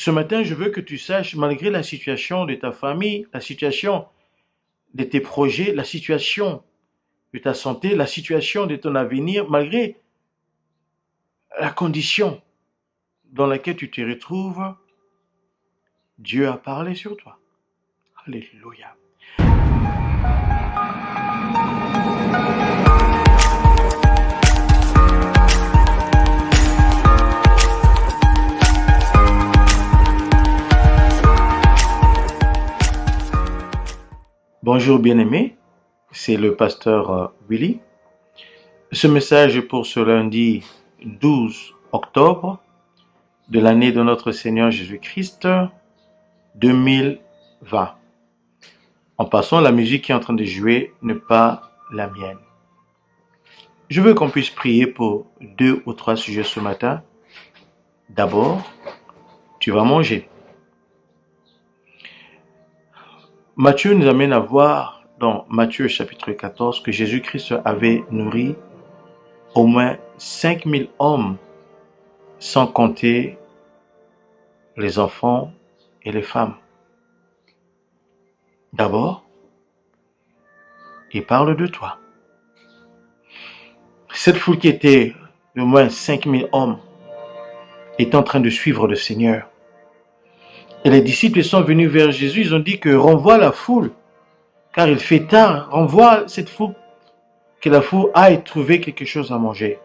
Ce matin, je veux que tu saches, malgré la situation de ta famille, la situation de tes projets, la situation de ta santé, la situation de ton avenir, malgré la condition dans laquelle tu te retrouves, Dieu a parlé sur toi. Alléluia. Bonjour bien-aimés, c'est le pasteur Willy. Ce message est pour ce lundi 12 octobre de l'année de notre Seigneur Jésus-Christ 2020. En passant, la musique qui est en train de jouer n'est pas la mienne. Je veux qu'on puisse prier pour 2 ou 3 sujets ce matin. D'abord, tu vas manger. Matthieu nous amène à voir dans Matthieu chapitre 14 que Jésus-Christ avait nourri au moins 5000 hommes, sans compter les enfants et les femmes. D'abord, il parle de toi. Cette foule qui était de moins 5000 hommes est en train de suivre le Seigneur. Et les disciples sont venus vers Jésus, ils ont dit que renvoie la foule, car il fait tard, renvoie cette foule, que la foule aille trouver quelque chose à manger.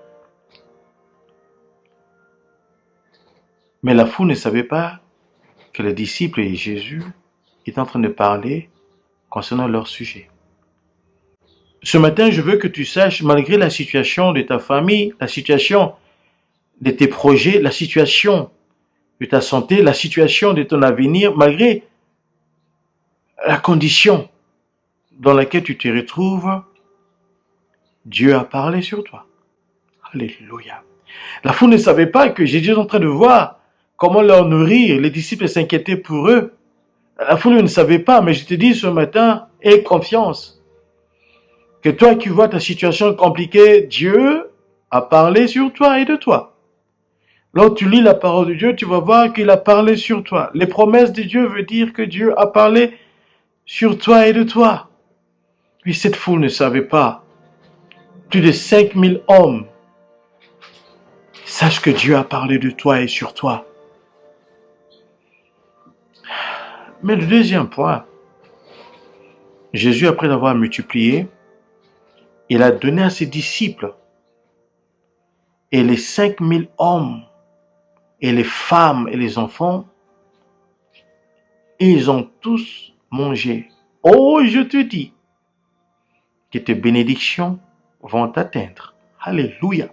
Mais la foule ne savait pas que les disciples et Jésus étaient en train de parler concernant leur sujet. Ce matin, je veux que tu saches, malgré la situation de ta famille, la situation de tes projets, la situation de ta santé, la situation de ton avenir, malgré la condition dans laquelle tu te retrouves, Dieu a parlé sur toi. Alléluia. La foule ne savait pas que Jésus est en train de voir comment leur nourrir. Les disciples s'inquiétaient pour eux. La foule ne savait pas, mais je te dis ce matin, aie confiance. Que toi qui vois ta situation compliquée, Dieu a parlé sur toi et de toi. Lorsque tu lis la parole de Dieu, tu vas voir qu'il a parlé sur toi. Les promesses de Dieu veulent dire que Dieu a parlé sur toi et de toi. Puis cette foule ne savait pas. Plus de 5000 hommes. Sache que Dieu a parlé de toi et sur toi. Mais le deuxième point, Jésus, après l'avoir multiplié, il a donné à ses disciples. Et les 5000 hommes, et les femmes et les enfants, ils ont tous mangé. Oh, je te dis que tes bénédictions vont t'atteindre. Alléluia.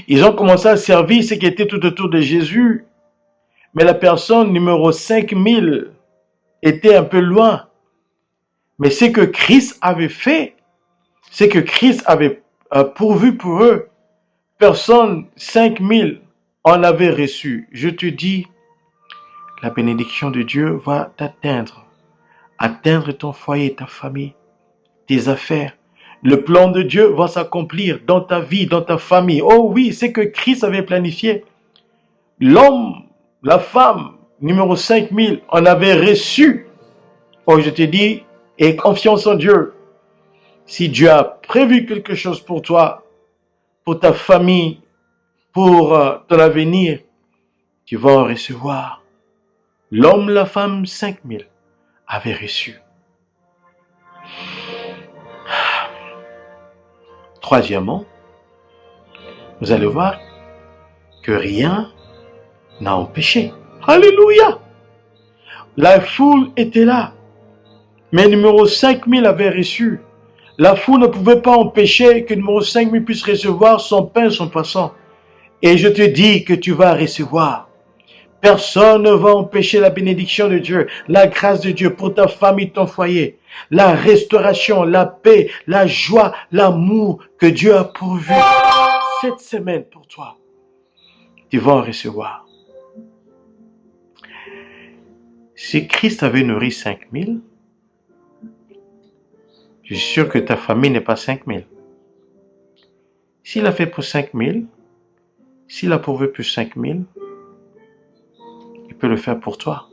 Ils ont commencé à servir ceux qui étaient tout autour de Jésus. Mais la personne numéro 5000 était un peu loin. Mais ce que Christ avait fait, ce que Christ avait pourvu pour eux, personne 5000 en avait reçu. Je te dis, la bénédiction de Dieu va t'atteindre. Atteindre ton foyer, ta famille, tes affaires. Le plan de Dieu va s'accomplir dans ta vie, dans ta famille. Oh oui, c'est que Christ avait planifié. L'homme, la femme, numéro 5000, en avait reçu. Oh, je te dis, aie confiance en Dieu. Si Dieu a prévu quelque chose pour toi, pour ta famille, pour ton avenir, tu vas en recevoir. L'homme, la femme, 5000 avaient reçu. Troisièmement, vous allez voir que rien n'a empêché. Alléluia! La foule était là, mais numéro 5000 avait reçu. La foule ne pouvait pas empêcher que numéro 5000 puisse recevoir son pain, son poisson. Et je te dis que tu vas recevoir. Personne ne va empêcher la bénédiction de Dieu, la grâce de Dieu pour ta famille, ton foyer, la restauration, la paix, la joie, l'amour que Dieu a pourvu cette semaine pour toi. Tu vas en recevoir. Si Christ avait nourri 5000, je suis sûr que ta famille n'est pas 5000. S'il a fait pour 5000, s'il a pourvu pour 5000, peut le faire pour toi.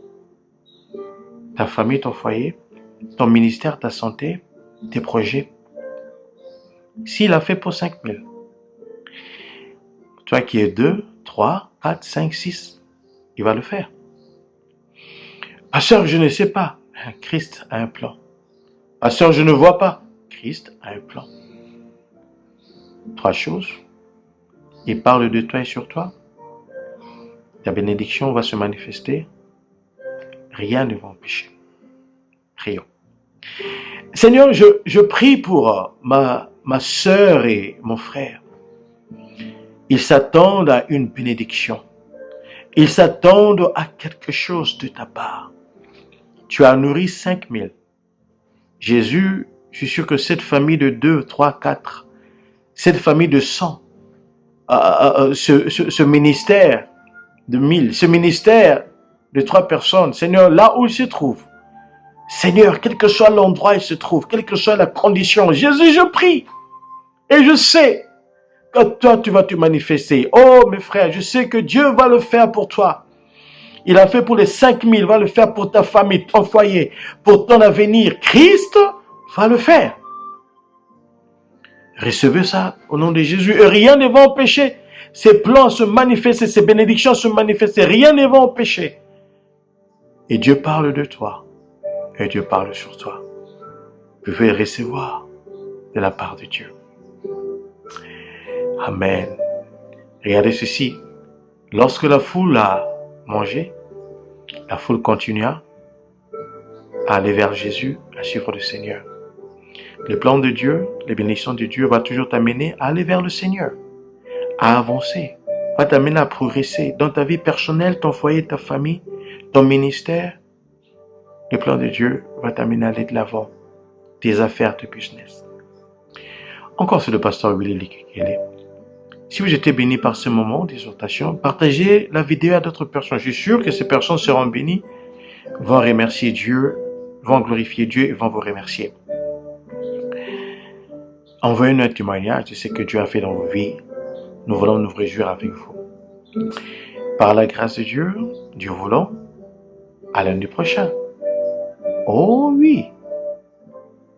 Ta famille, ton foyer, ton ministère, ta santé, tes projets. S'il a fait pour 5 000, toi qui es 2, 3, 4, 5, 6, il va le faire. Pasteur, je ne sais pas. Christ a un plan. Pasteur, je ne vois pas. Christ a un plan. 3 choses. Il parle de toi et sur toi. Ta bénédiction va se manifester. Rien ne va empêcher. Prions. Seigneur, je prie pour ma sœur et mon frère. Ils s'attendent à une bénédiction. Ils s'attendent à quelque chose de ta part. Tu as nourri 5 000. Jésus, je suis sûr que cette famille de 2, 3, 4, cette famille de 100, ce ministère de 1000, ce ministère de 3 personnes, Seigneur, là où il se trouve, Seigneur, quel que soit l'endroit où il se trouve, quelle que soit la condition, Jésus, je prie et je sais que toi, tu vas te manifester. Oh, mes frères, je sais que Dieu va le faire pour toi. Il a fait pour les 5 000, il va le faire pour ta famille, ton foyer, pour ton avenir. Christ va le faire. Recevez ça au nom de Jésus et rien ne va empêcher ces plans se manifester, ces bénédictions se manifester. Rien ne va empêcher. Et Dieu parle de toi et Dieu parle sur toi. Vous pouvez recevoir de la part de Dieu. Amen. Regardez ceci. Lorsque la foule a mangé, la foule continua à aller vers Jésus, à suivre le Seigneur. Le plan de Dieu, les bénédictions de Dieu va toujours t'amener à aller vers le Seigneur, à avancer, va t'amener à progresser dans ta vie personnelle, ton foyer, ta famille, ton ministère. Le plan de Dieu va t'amener à aller de l'avant, tes affaires, tes business. Encore c'est le pasteur Willy Likekele. Si vous êtes béni par ce moment d'exhortation, partagez la vidéo à d'autres personnes. Je suis sûr que ces personnes seront bénies, vont remercier Dieu, vont glorifier Dieu et vont vous remercier. Envoyez-nous un témoignage de ce que Dieu a fait dans vos vies. Nous voulons nous réjouir avec vous. Par la grâce de Dieu, Dieu voulant, à lundi prochain. Oh oui!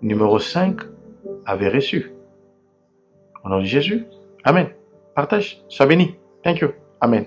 Numéro 5 avait reçu. Au nom de Jésus. Amen. Partage. Sois béni. Thank you. Amen.